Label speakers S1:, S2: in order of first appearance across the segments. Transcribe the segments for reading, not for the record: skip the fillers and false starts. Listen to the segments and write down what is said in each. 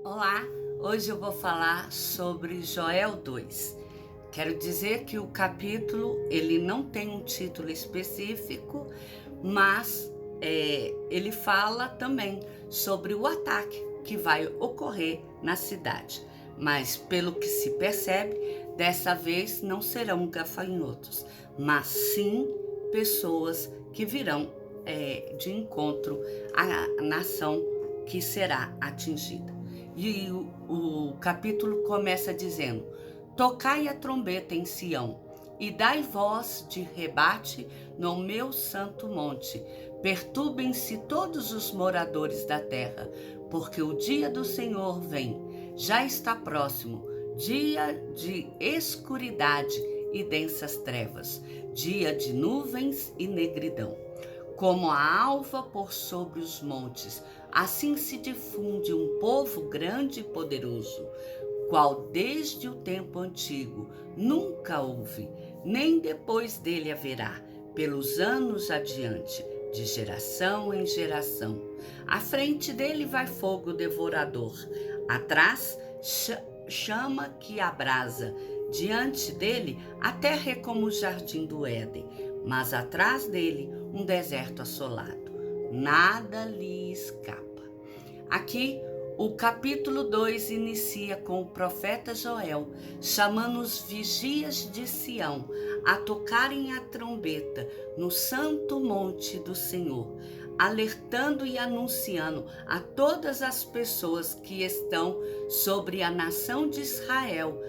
S1: Olá, hoje eu vou falar sobre Joel 2. Quero dizer que o capítulo ele não tem um título específico, mas ele fala também sobre o ataque que vai ocorrer na cidade. Mas pelo que se percebe, dessa vez não serão gafanhotos, mas sim pessoas que virão de encontro à nação que será atingida. E o capítulo começa dizendo: tocai a trombeta em Sião, e dai voz de rebate no meu santo monte. Perturbem-se todos os moradores da terra, porque o dia do Senhor vem, já está próximo, dia de escuridade e densas trevas, dia de nuvens e negridão. Como a alva por sobre os montes, assim se difunde um povo grande e poderoso, qual desde o tempo antigo nunca houve, nem depois dele haverá, pelos anos adiante, de geração em geração. À frente dele vai fogo devorador, atrás chama que abrasa. Diante dele a terra é como o jardim do Éden, mas atrás dele um deserto assolado. Nada lhe escapa. Aqui o capítulo 2 inicia com o profeta Joel chamando os vigias de Sião a tocarem a trombeta no santo monte do Senhor, alertando e anunciando a todas as pessoas que estão sobre a nação de Israel,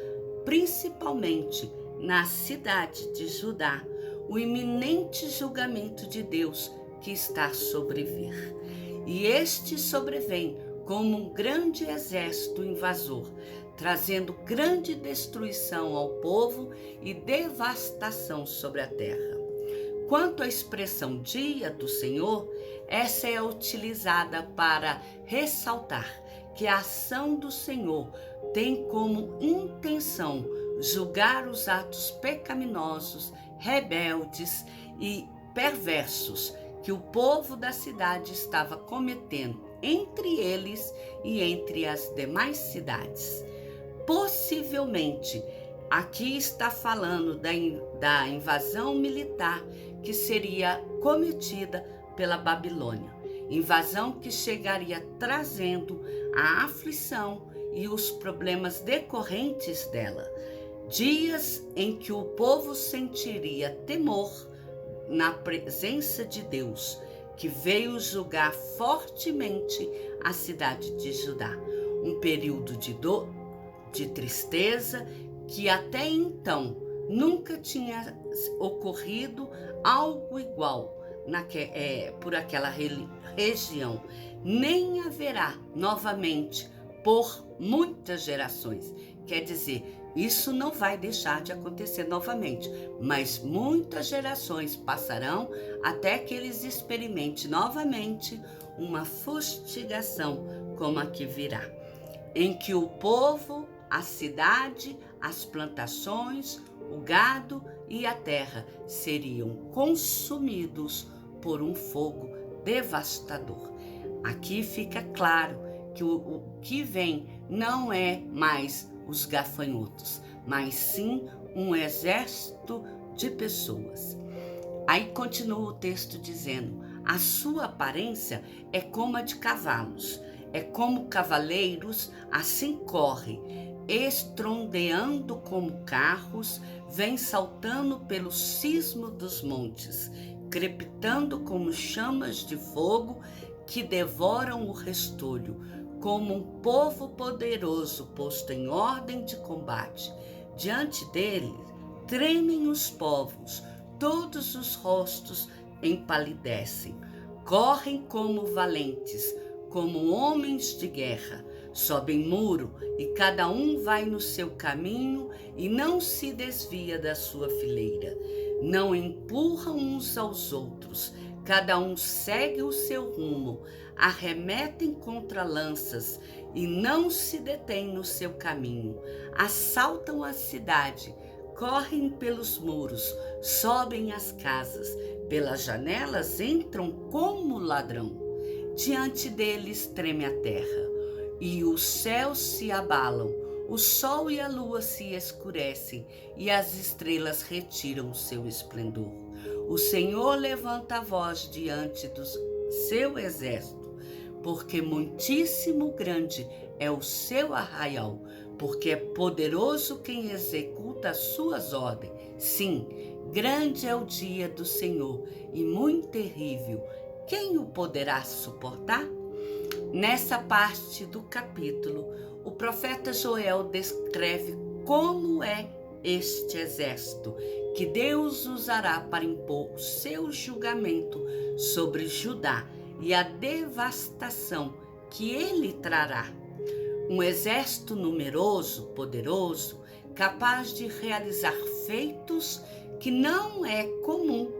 S1: principalmente na cidade de Judá, o iminente julgamento de Deus que está a sobrevir. E este sobrevém como um grande exército invasor, trazendo grande destruição ao povo e devastação sobre a terra. Quanto à expressão dia do Senhor, essa é utilizada para ressaltar que a ação do Senhor tem como intenção julgar os atos pecaminosos, rebeldes e perversos que o povo da cidade estava cometendo entre eles e entre as demais cidades. Possivelmente, aqui está falando da invasão militar que seria cometida pela Babilônia. Invasão que chegaria trazendo a aflição e os problemas decorrentes dela. Dias em que o povo sentiria temor na presença de Deus, que veio julgar fortemente a cidade de Judá. Um período de dor, de tristeza, que até então nunca tinha ocorrido algo igual por aquela região. Nem haverá novamente por muitas gerações. Quer dizer, isso não vai deixar de acontecer novamente, mas muitas gerações passarão até que eles experimentem novamente uma fustigação como a que virá, em que o povo, a cidade, as plantações, o gado e a terra seriam consumidos por um fogo devastador. Aqui fica claro que o que vem não é mais os gafanhotos, mas sim um exército de pessoas. Aí continua o texto dizendo: a sua aparência é como a de cavalos, é como cavaleiros, assim corre, estrondeando como carros, vem saltando pelo cismo dos montes, crepitando como chamas de fogo que devoram o restolho, como um povo poderoso posto em ordem de combate. Diante dele tremem os povos, todos os rostos empalidecem, correm como valentes, como homens de guerra, sobem muro e cada um vai no seu caminho e não se desvia da sua fileira, não empurram uns aos outros, cada um segue o seu rumo, arremetem contra lanças e não se detêm no seu caminho, assaltam a cidade, correm pelos muros, sobem as casas, pelas janelas entram como ladrão. Diante deles treme a terra, e os céus se abalam, o sol e a lua se escurecem e as estrelas retiram o seu esplendor. O Senhor levanta a voz diante do seu exército, porque muitíssimo grande é o seu arraial, porque é poderoso quem executa as suas ordens. Sim, grande é o dia do Senhor e muito terrível. Quem o poderá suportar? Nessa parte do capítulo, o profeta Joel descreve como é este exército que Deus usará para impor o seu julgamento sobre Judá e a devastação que ele trará. Um exército numeroso, poderoso, capaz de realizar feitos que não é comum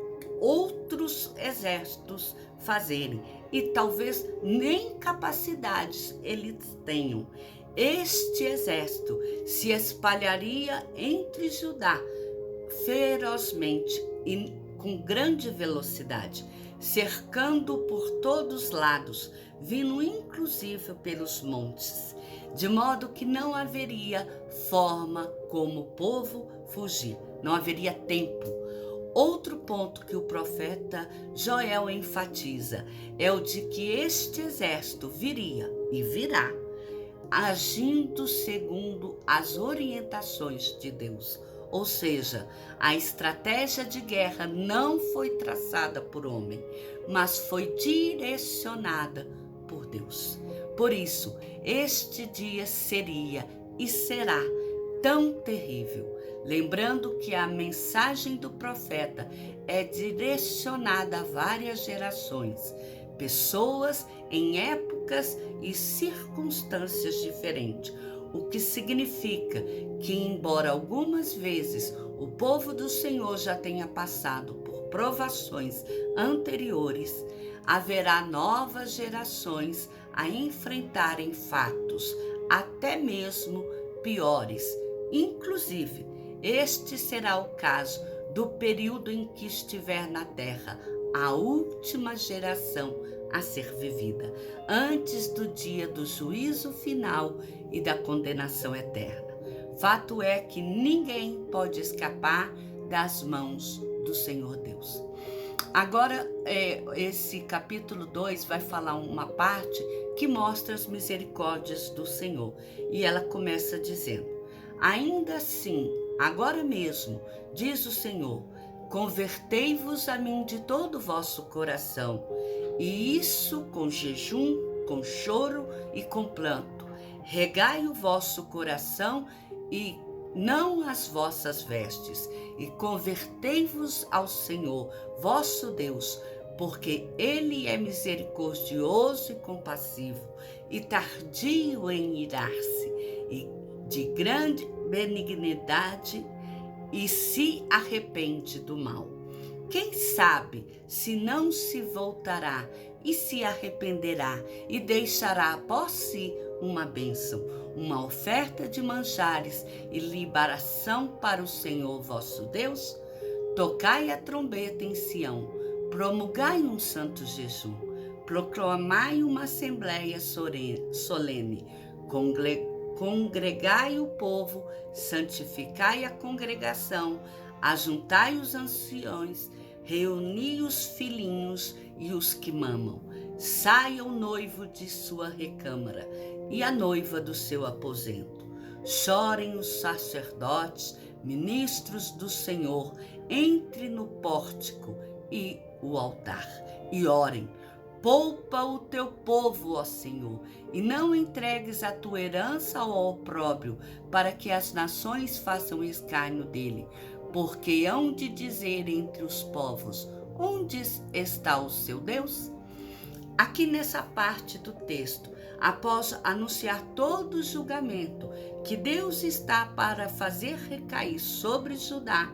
S1: outros exércitos fazerem e talvez nem capacidades eles tenham. Este exército se espalharia entre Judá ferozmente e com grande velocidade, cercando por todos os lados, vindo inclusive pelos montes, de modo que não haveria forma como o povo fugir, não haveria tempo. Outro ponto que o profeta Joel enfatiza é o de que este exército viria e virá, agindo segundo as orientações de Deus. Ou seja, a estratégia de guerra não foi traçada por homem, mas foi direcionada por Deus. Por isso, este dia seria e será tão terrível. Lembrando que a mensagem do profeta é direcionada a várias gerações, pessoas em épocas e circunstâncias diferentes, o que significa que, embora algumas vezes o povo do Senhor já tenha passado por provações anteriores, haverá novas gerações a enfrentarem fatos até mesmo piores. Inclusive, este será o caso do período em que estiver na terra a última geração a ser vivida, antes do dia do juízo final e da condenação eterna. Fato é que ninguém pode escapar das mãos do Senhor Deus. Agora, esse capítulo 2 vai falar uma parte que mostra as misericórdias do Senhor. E ela começa dizendo: ainda assim, agora mesmo, diz o Senhor, convertei-vos a mim de todo o vosso coração, e isso com jejum, com choro e com planto. Regai o vosso coração e não as vossas vestes, e convertei-vos ao Senhor, vosso Deus, porque Ele é misericordioso e compassivo, e tardio em irar-se, e de grande benignidade, e se arrepende do mal. Quem sabe se não se voltará e se arrependerá e deixará após si uma bênção, uma oferta de manjares e libação para o Senhor vosso Deus? Tocai a trombeta em Sião, promulgai um santo jejum, proclamai uma assembleia solene, congregai o povo, santificai a congregação, ajuntai os anciões, reuni os filhinhos e os que mamam. Saia o noivo de sua recâmara e a noiva do seu aposento. Chorem os sacerdotes, ministros do Senhor, entre no pórtico e o altar, e orem. Poupa o teu povo, ó Senhor, e não entregues a tua herança ao opróbrio, para que as nações façam escárnio dele. Porque hão de dizer entre os povos: onde está o seu Deus? Aqui nessa parte do texto, após anunciar todo o julgamento que Deus está para fazer recair sobre Judá,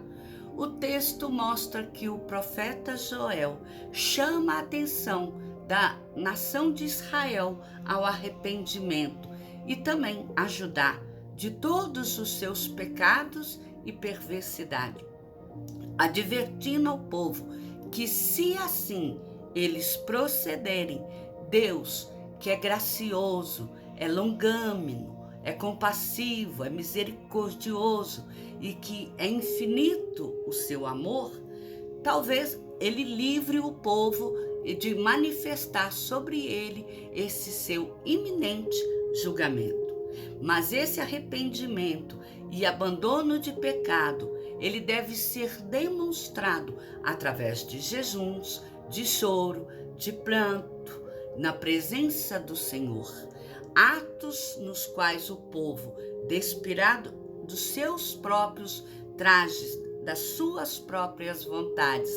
S1: o texto mostra que o profeta Joel chama a atenção da nação de Israel ao arrependimento e também a Judá de todos os seus pecados e perversidade, advertindo ao povo que, se assim eles procederem, Deus, que é gracioso, é longâmino, é compassivo, é misericordioso e que é infinito o seu amor, talvez ele livre o povo de manifestar sobre ele esse seu iminente julgamento. Mas esse arrependimento e abandono de pecado, ele deve ser demonstrado através de jejuns, de choro, de pranto, na presença do Senhor. Atos nos quais o povo, despirado dos seus próprios trajes, das suas próprias vontades,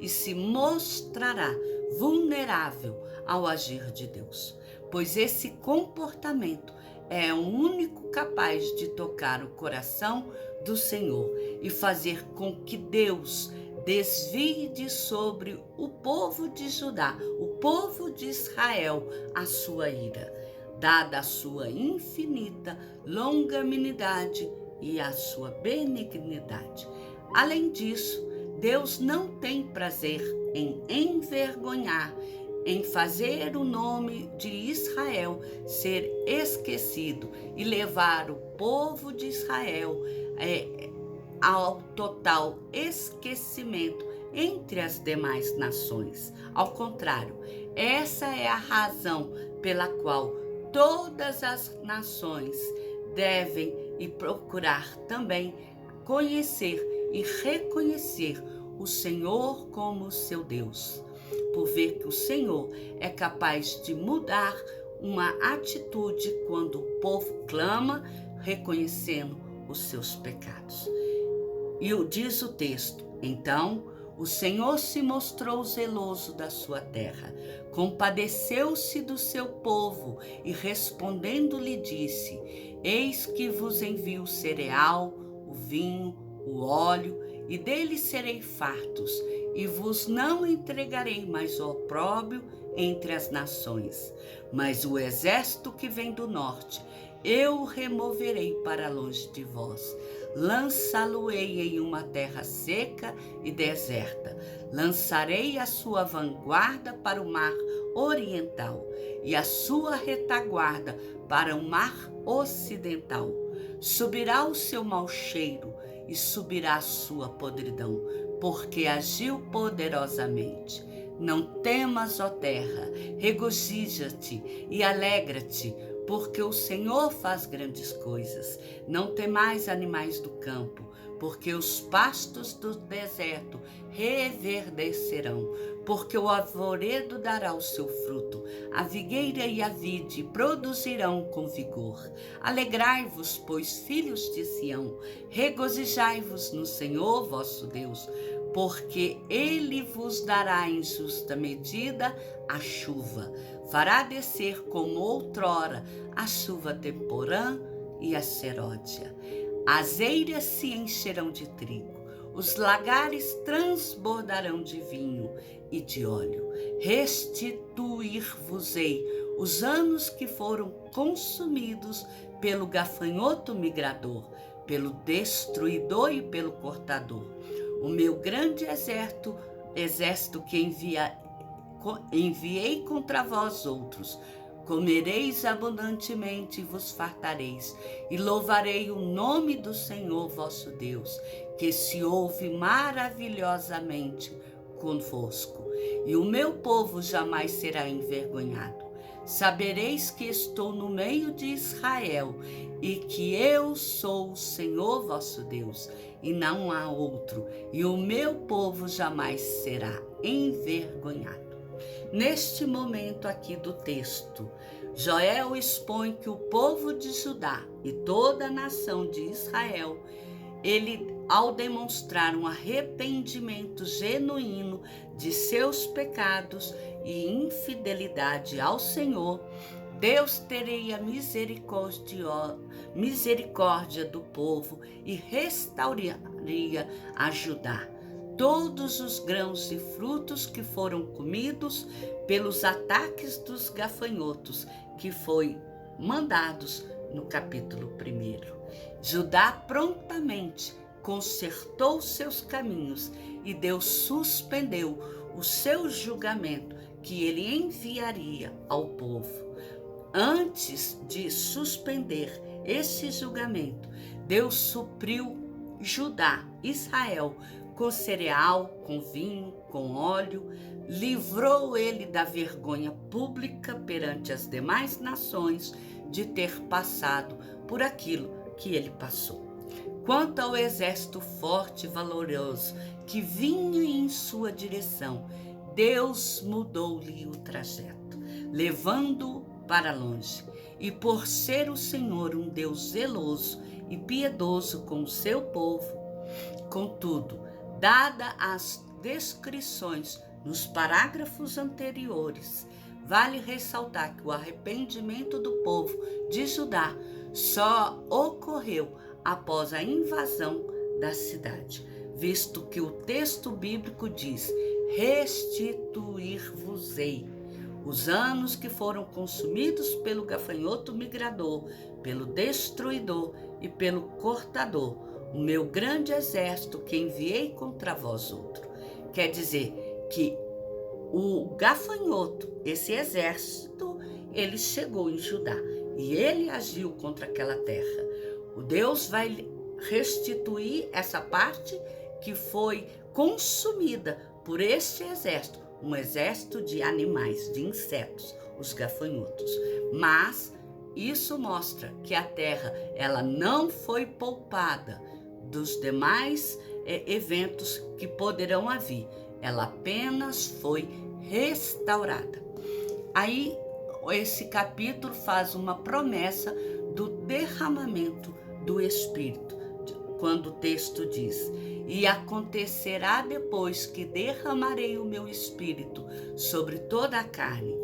S1: e se mostrará vulnerável ao agir de Deus, pois esse comportamento é o único capaz de tocar o coração do Senhor e fazer com que Deus desvie de sobre o povo de Judá, o povo de Israel, a sua ira, dada a sua infinita longanimidade e a sua benignidade. Além disso, Deus não tem prazer em envergonhar, em fazer o nome de Israel ser esquecido e levar o povo de Israel ao total esquecimento entre as demais nações. Ao contrário, essa é a razão pela qual todas as nações devem e procurar também conhecer e reconhecer o Senhor como seu Deus, por ver que o Senhor é capaz de mudar uma atitude quando o povo clama, reconhecendo os seus pecados. E diz o texto: então o Senhor se mostrou zeloso da sua terra, compadeceu-se do seu povo e respondendo lhe disse: eis que vos envio o cereal, o vinho, o óleo, e deles serei fartos, e vos não entregarei mais o opróbrio entre as nações. Mas o exército que vem do norte, eu o removerei para longe de vós. Lançá-lo-ei em uma terra seca e deserta. Lançarei a sua vanguarda para o mar oriental e a sua retaguarda para o mar ocidental. Subirá o seu mau cheiro e subirá a sua podridão, porque agiu poderosamente. Não temas, ó terra, regozija-te e alegra-te, porque o Senhor faz grandes coisas. Não temais, animais do campo, porque os pastos do deserto reverdecerão, porque o arvoredo dará o seu fruto, a figueira e a vide produzirão com vigor. Alegrai-vos, pois, filhos de Sião, regozijai-vos no Senhor vosso Deus, porque ele vos dará em justa medida a chuva, fará descer como outrora a chuva temporã e a seródia. As eiras se encherão de trigo, os lagares transbordarão de vinho e de óleo. Restituir-vos-ei os anos que foram consumidos pelo gafanhoto migrador, pelo destruidor e pelo cortador. O meu grande exército que enviei contra vós outros, comereis abundantemente e vos fartareis, e louvarei o nome do Senhor vosso Deus, que se ouve maravilhosamente convosco, e o meu povo jamais será envergonhado. Sabereis que estou no meio de Israel, e que eu sou o Senhor vosso Deus, e não há outro, e o meu povo jamais será envergonhado. Neste momento aqui do texto, Joel expõe que o povo de Judá e toda a nação de Israel, ele, ao demonstrar um arrependimento genuíno de seus pecados e infidelidade ao Senhor, Deus teria misericórdia do povo e restauraria a Judá todos os grãos e frutos que foram comidos pelos ataques dos gafanhotos, que foi mandados no capítulo 1. Judá prontamente consertou seus caminhos e Deus suspendeu o seu julgamento que ele enviaria ao povo. antes de suspender esse julgamento, Deus supriu Judá, Israel, com cereal, com vinho, com óleo, livrou ele da vergonha pública perante as demais nações de ter passado por aquilo que ele passou. Quanto ao exército forte e valoroso que vinha em sua direção, Deus mudou-lhe o trajeto, levando-o para longe. E por ser o Senhor um Deus zeloso e piedoso com o seu povo, contudo, dada as descrições nos parágrafos anteriores, vale ressaltar que o arrependimento do povo de Judá só ocorreu após a invasão da cidade, visto que o texto bíblico diz: restituir-vos-ei os anos que foram consumidos pelo gafanhoto migrador, pelo destruidor e pelo cortador, o meu grande exército que enviei contra vós outro. Quer dizer que o gafanhoto, esse exército, ele chegou em Judá e ele agiu contra aquela terra. O Deus vai restituir essa parte que foi consumida por este exército, um exército de animais, de insetos, os gafanhotos. Mas isso mostra que a terra, ela não foi poupada dos demais eventos que poderão vir. Ela apenas foi restaurada. Aí, esse capítulo faz uma promessa do derramamento do Espírito, quando o texto diz: e acontecerá depois que derramarei o meu Espírito sobre toda a carne,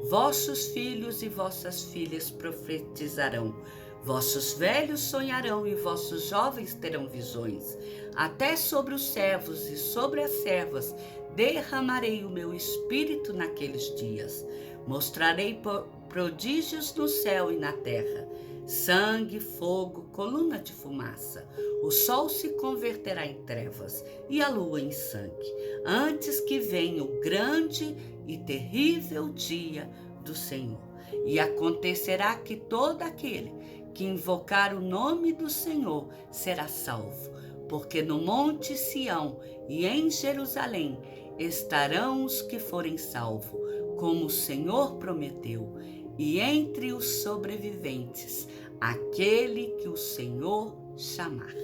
S1: vossos filhos e vossas filhas profetizarão, vossos velhos sonharão e vossos jovens terão visões. Até sobre os servos e sobre as servas derramarei o meu Espírito naqueles dias. Mostrarei prodígios no céu e na terra, sangue, fogo, coluna de fumaça. O sol se converterá em trevas e a lua em sangue, antes que venha o grande e terrível dia do Senhor. E acontecerá que todo aquele que invocar o nome do Senhor será salvo, porque no monte Sião e em Jerusalém estarão os que forem salvos, como o Senhor prometeu, e entre os sobreviventes, aquele que o Senhor chamar.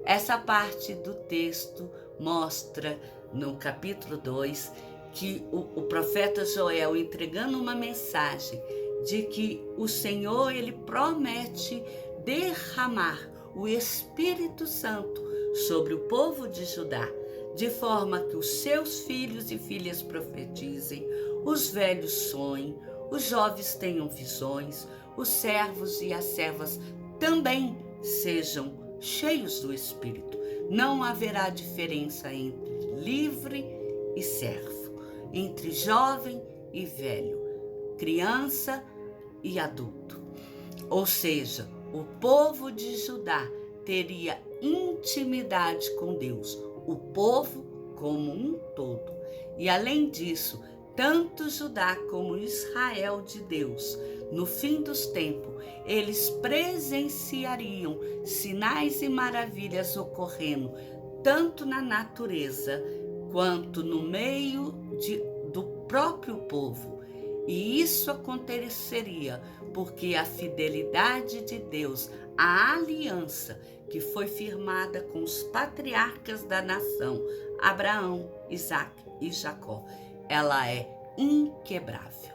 S1: Essa parte do texto mostra, no capítulo 2, que o profeta Joel, entregando uma mensagem de que o Senhor, ele promete derramar o Espírito Santo sobre o povo de Judá, de forma que os seus filhos e filhas profetizem, os velhos sonhem, os jovens tenham visões, os servos e as servas também sejam cheios do Espírito. Não haverá diferença entre livre e servo, entre jovem e velho, criança e adulto. Ou seja, o povo de Judá teria intimidade com Deus, o povo como um todo. E além disso, tanto Judá como Israel de Deus, no fim dos tempos, eles presenciariam sinais e maravilhas ocorrendo tanto na natureza quanto no meio do próprio povo. E isso aconteceria porque a fidelidade de Deus, a aliança que foi firmada com os patriarcas da nação, Abraão, Isaque e Jacó, ela é inquebrável.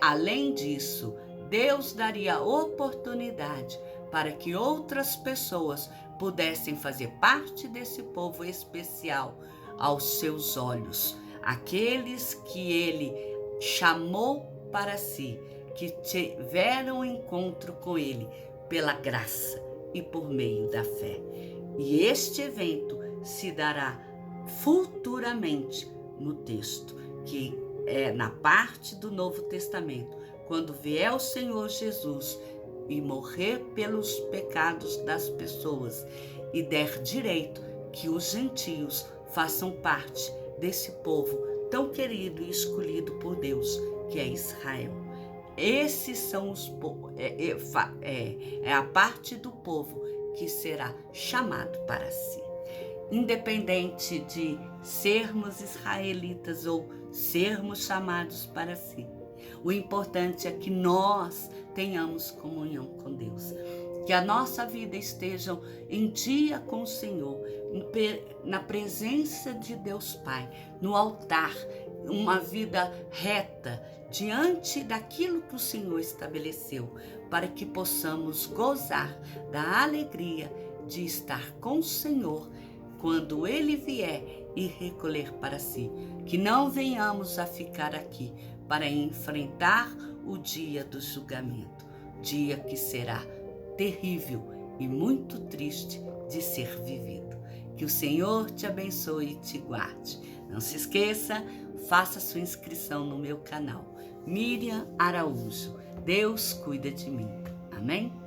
S1: Além disso, Deus daria oportunidade para que outras pessoas pudessem fazer parte desse povo especial aos seus olhos, aqueles que ele chamou para si, que tiveram encontro com ele pela graça e por meio da fé. E este evento se dará futuramente no texto, que é na parte do Novo Testamento, quando vier o Senhor Jesus e morrer pelos pecados das pessoas e der direito que os gentios façam parte desse povo tão querido e escolhido por Deus, que é Israel. esses são os é a parte do povo que será chamado para si. Independente de sermos israelitas ou sermos chamados para si, o importante é que nós tenhamos comunhão com Deus, que a nossa vida esteja em dia com o Senhor, na presença de Deus Pai, no altar, uma vida reta, diante daquilo que o Senhor estabeleceu, para que possamos gozar da alegria de estar com o Senhor quando Ele vier e recolher para si. Que não venhamos a ficar aqui para enfrentar o dia do julgamento, dia que será terrível e muito triste de ser vivido. Que o Senhor te abençoe e te guarde. Não se esqueça, faça sua inscrição no meu canal, Miriam Araújo. Deus cuida de mim. Amém?